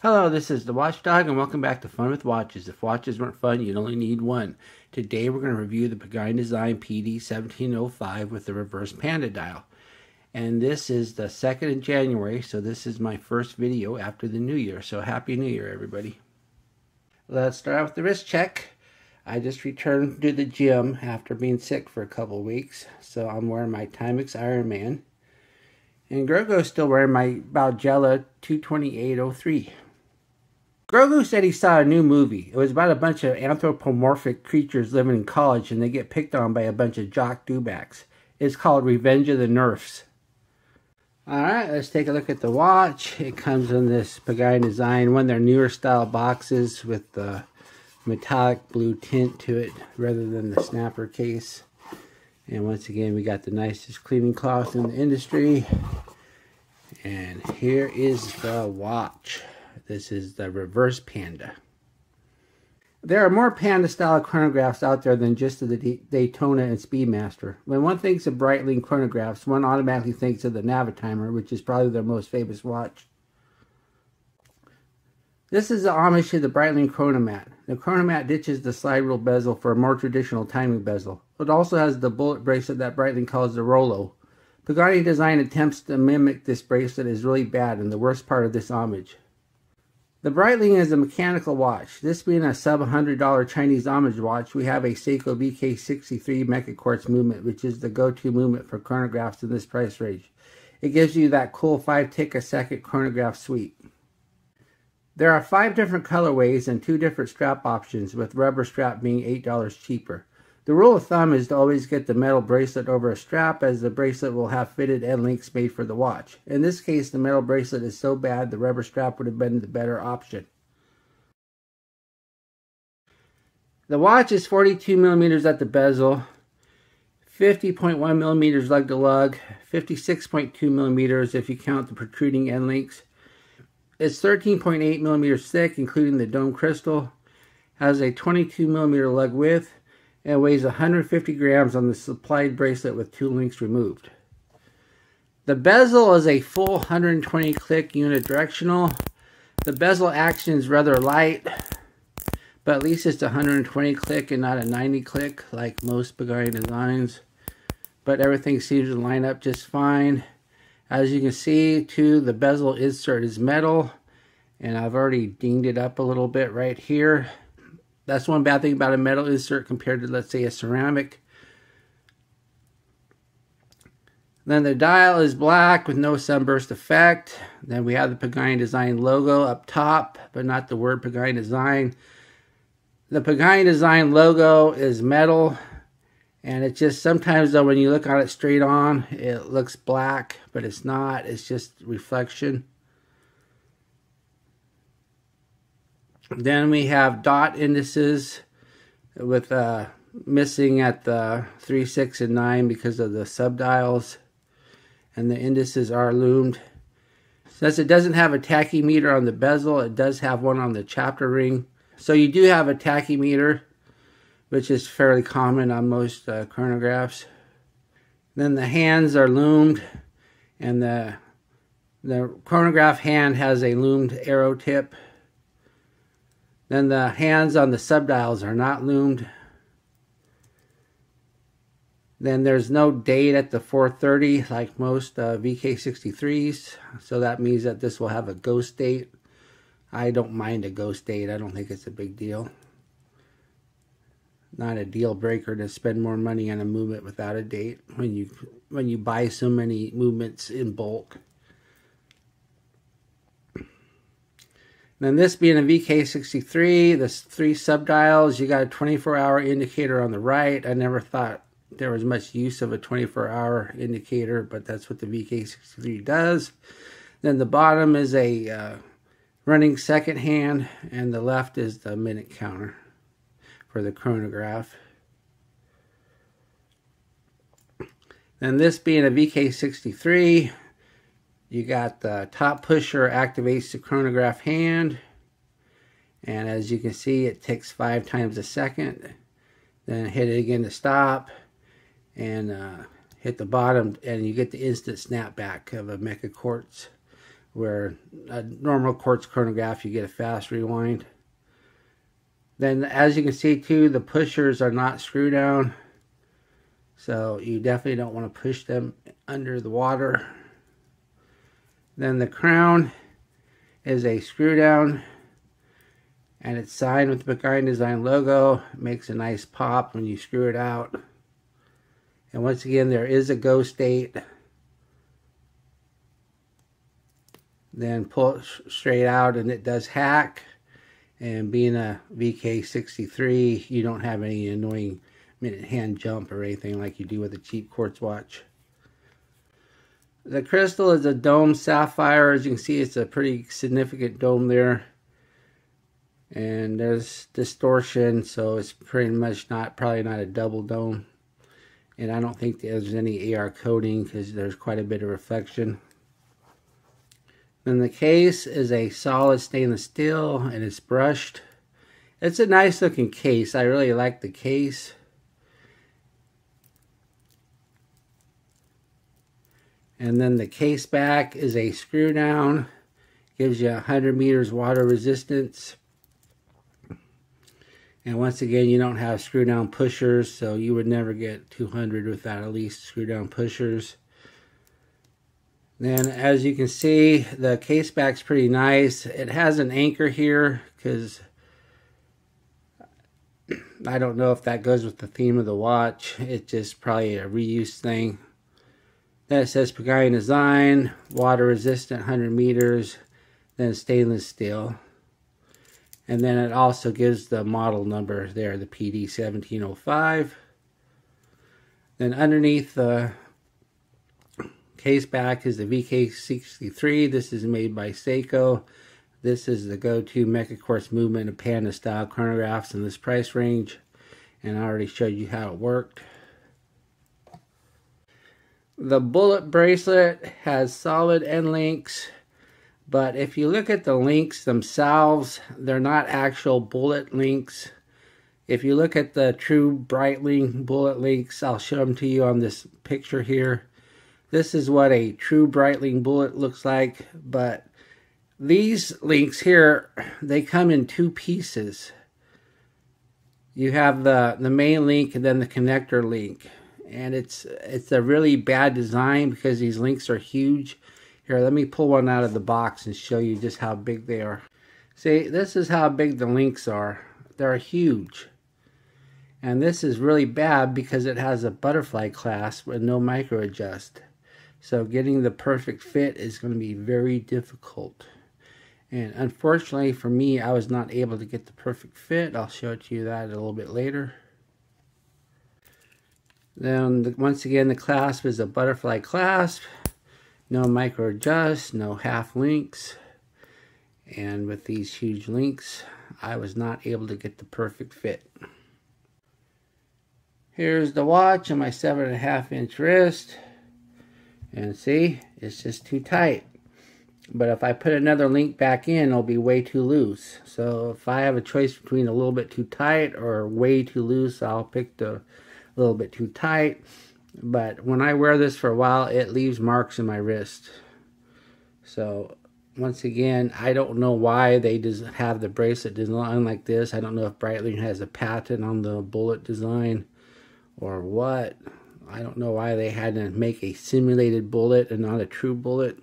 Hello, this is the Watchdog, and welcome back to Fun with Watches. If watches weren't fun, you'd only need one. Today we're going to review the Pagani Design PD1705 with the reverse panda dial. And this is the 2nd of January, so this is my first video after the New Year. So Happy New Year, everybody. Let's start out with the wrist check. I just returned to the gym after being sick for a couple of weeks, so I'm wearing my Timex Ironman. And Grogo's still wearing my Bezel 22803. Grogu said he saw a new movie. It was about a bunch of anthropomorphic creatures living in college, and they get picked on by a bunch of jock dewbacks. It's called Revenge of the Nerfs. Alright, let's take a look at the watch. It comes in this Pagani Design, one of their newer style boxes with the metallic blue tint to it rather than the snapper case. And once again, we got the nicest cleaning cloth in the industry. And here is the watch. This is the reverse panda. There are more panda style chronographs out there than just the Daytona and Speedmaster. When one thinks of Breitling chronographs, one automatically thinks of the Navitimer, which is probably their most famous watch. This is the homage to the Breitling Chronomat. The Chronomat ditches the slide rule bezel for a more traditional timing bezel. It also has the bullet bracelet that Breitling calls the Rollo. Pagani Design attempts to mimic this bracelet is really bad and the worst part of this homage. The Breitling is a mechanical watch. This being a sub $100 Chinese homage watch, we have a Seiko VK63 Mecha Quartz movement, which is the go-to movement for chronographs in this price range. It gives you that cool 5 tick a second chronograph sweep. There are 5 different colorways and 2 different strap options, with rubber strap being $8 cheaper. The rule of thumb is to always get the metal bracelet over a strap, as the bracelet will have fitted end links made for the watch. In this case, the metal bracelet is so bad the rubber strap would have been the better option. The watch is 42 millimeters at the bezel, 50.1 millimeters lug to lug, 56.2 millimeters if you count the protruding end links. It's 13.8 millimeters thick, including the dome crystal, has a 22 millimeter lug width, and weighs 150 grams on the supplied bracelet with 2 links removed. The bezel is a full 120 click unidirectional. The bezel action is rather light, but at least it's 120 click and not a 90 click like most Pagani Designs. But everything seems to line up just fine. As you can see, too, the bezel insert is metal, and I've already dinged it up a little bit right here. That's one bad thing about a metal insert compared to, let's say, a ceramic. Then the dial is black with no sunburst effect. Then we have the Pagani Design logo up top, but not the word Pagani Design. The Pagani Design logo is metal, and it's just sometimes, though, when you look at it straight on, it looks black, but it's not. It's just reflection. Then we have dot indices with missing at the 3, 6, and 9 because of the subdials. And the indices are loomed. Since it doesn't have a tachymeter on the bezel, it does have one on the chapter ring. So you do have a tachymeter, which is fairly common on most chronographs. Then the hands are loomed, and the chronograph hand has a loomed arrow tip. Then the hands on the subdials are not loomed. Then there's no date at the 430 like most VK63s. So that means that this will have a ghost date. I don't mind a ghost date. I don't think it's a big deal. Not a deal breaker to spend more money on a movement without a date when you buy so many movements in bulk. Then this being a VK63, the 3 subdials, you got a 24-hour indicator on the right. I never thought there was much use of a 24-hour indicator, but that's what the VK63 does. Then the bottom is a running second hand, and the left is the minute counter for the chronograph. Then this being a VK63, you got the top pusher activates the chronograph hand, and as you can see, it ticks 5 times a second. Then hit it again to stop, and hit the bottom, and you get the instant snapback of a Mecha Quartz where a normal quartz chronograph you get a fast rewind. Then as you can see too, the pushers are not screw down, so you definitely don't want to push them under the water. Then the crown is a screw down, and it's signed with the Pagani Design logo. It makes a nice pop when you screw it out. And once again, there is a go state. Then pull it straight out and it does hack. And being a VK63, you don't have any annoying minute hand jump or anything like you do with a cheap quartz watch. The crystal is a dome sapphire. As you can see, it's a pretty significant dome there. And there's distortion, so it's pretty much probably not a double dome. And I don't think there's any AR coating because there's quite a bit of reflection. Then the case is a solid stainless steel and it's brushed. It's a nice looking case. I really like the case. And then the case back is a screw down. Gives you 100 meters water resistance. And once again, you don't have screw down pushers, so you would never get 200 without at least screw down pushers. Then as you can see, the case back's pretty nice. It has an anchor here because I don't know if that goes with the theme of the watch. It's just probably a reuse thing. Then it says Pagani Design, water resistant, 100 meters, then stainless steel. And then it also gives the model number there, the PD1705. Then underneath the case back is the VK63. This is made by Seiko. This is the go-to Mecha Quartz movement of Panda style chronographs in this price range. And I already showed you how it worked. The bullet bracelet has solid end links. But if you look at the links themselves, they're not actual bullet links. If you look at the true Breitling bullet links, I'll show them to you on this picture here. This is what a true Breitling bullet looks like, but these links here, they come in two pieces. You have the main link and then the connector link. And it's a really bad design because these links are huge. Here, let me pull one out of the box and show you just how big they are. See, this is how big the links are. They're huge. And this is really bad because it has a butterfly clasp and no micro adjust. So getting the perfect fit is going to be very difficult. And unfortunately for me, I was not able to get the perfect fit. I'll show it to you that a little bit later. Then once again, the clasp is a butterfly clasp. No micro adjust, no half links. And with these huge links, I was not able to get the perfect fit. Here's the watch on my 7.5 inch wrist. And see, it's just too tight. But if I put another link back in, it'll be way too loose. So if I have a choice between a little bit too tight or way too loose, I'll pick the little bit too tight. But when I wear this for a while, it leaves marks in my wrist. So once again, I don't know why they just have the bracelet design like this. I don't know if Breitling has a patent on the bullet design or what. I don't know why they had to make a simulated bullet and not a true bullet.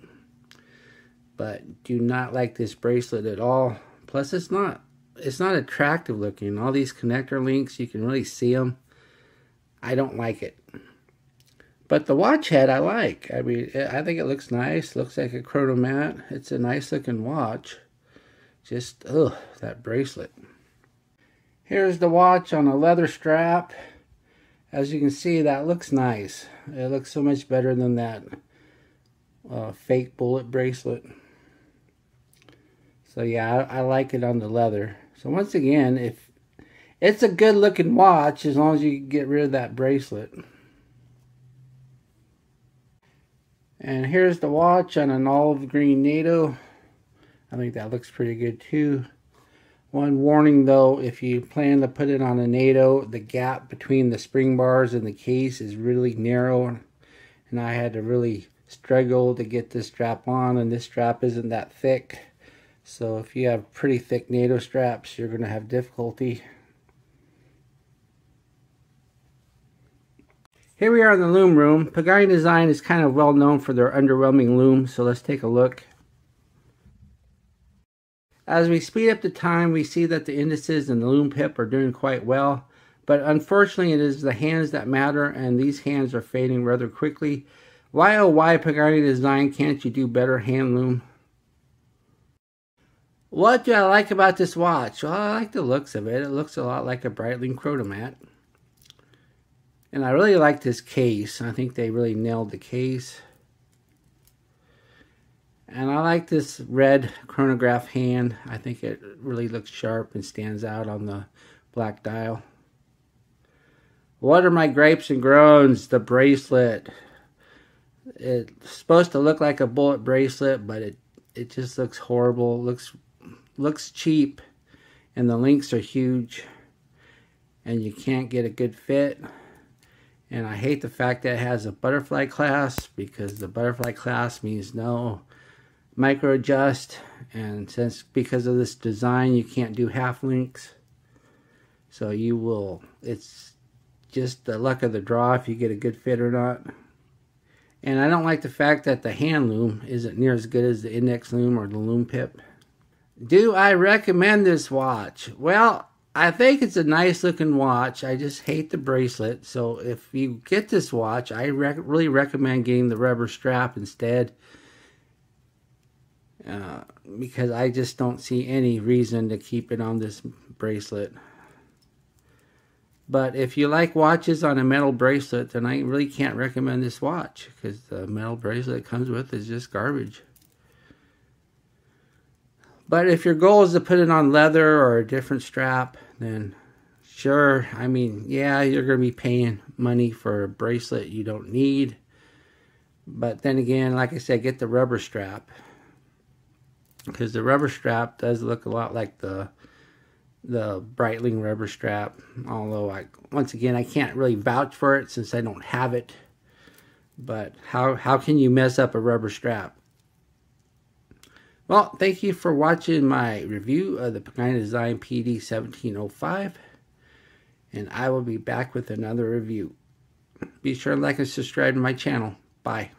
But do not like this bracelet at all. Plus it's not attractive looking. All these connector links, you can really see them. I don't like it. But the watch head I like. I mean, I think it looks nice. Looks like a Chronomat. It's a nice looking watch. Just, ugh, that bracelet. Here's the watch on a leather strap. As you can see, that looks nice. It looks so much better than that fake bullet bracelet. So yeah, I like it on the leather. So once again, if it's a good looking watch as long as you get rid of that bracelet. And here's the watch on an olive green NATO. I think that looks pretty good too. One warning though, if you plan to put it on a NATO, the gap between the spring bars and the case is really narrow. And I had to really struggle to get this strap on, and this strap isn't that thick. So if you have pretty thick NATO straps, you're going to have difficulty. Here we are in the loom room. Pagani Design is kind of well known for their underwhelming loom, so let's take a look. As we speed up the time, we see that the indices and the loom pip are doing quite well, but unfortunately it is the hands that matter, and these hands are fading rather quickly. Why oh why, Pagani Design, can't you do better hand loom? What do I like about this watch? Well, I like the looks of it. It looks a lot like a Breitling Chronomat. And I really like this case. I think they really nailed the case. And I like this red chronograph hand. I think it really looks sharp and stands out on the black dial. What are my gripes and groans? The bracelet. It's supposed to look like a bullet bracelet, but it just looks horrible. Looks cheap, and the links are huge, and you can't get a good fit. And I hate the fact that it has a butterfly clasp, because the butterfly clasp means no micro adjust, and because of this design you can't do half links, so it's just the luck of the draw if you get a good fit or not. And I don't like the fact that the hand loom isn't near as good as the index loom or the loom pip. Do I recommend this watch? Well, I think it's a nice looking watch. I just hate the bracelet. So if you get this watch, I really recommend getting the rubber strap instead. Because I just don't see any reason to keep it on this bracelet. But if you like watches on a metal bracelet, then I really can't recommend this watch, because the metal bracelet it comes with is just garbage. But if your goal is to put it on leather or a different strap, then sure. I mean, yeah, you're going to be paying money for a bracelet you don't need. But then again, like I said, get the rubber strap, because the rubber strap does look a lot like the Breitling rubber strap. Although, once again, I can't really vouch for it since I don't have it. But how can you mess up a rubber strap? Well, thank you for watching my review of the Pagani Design PD1705. And I will be back with another review. Be sure to like and subscribe to my channel. Bye.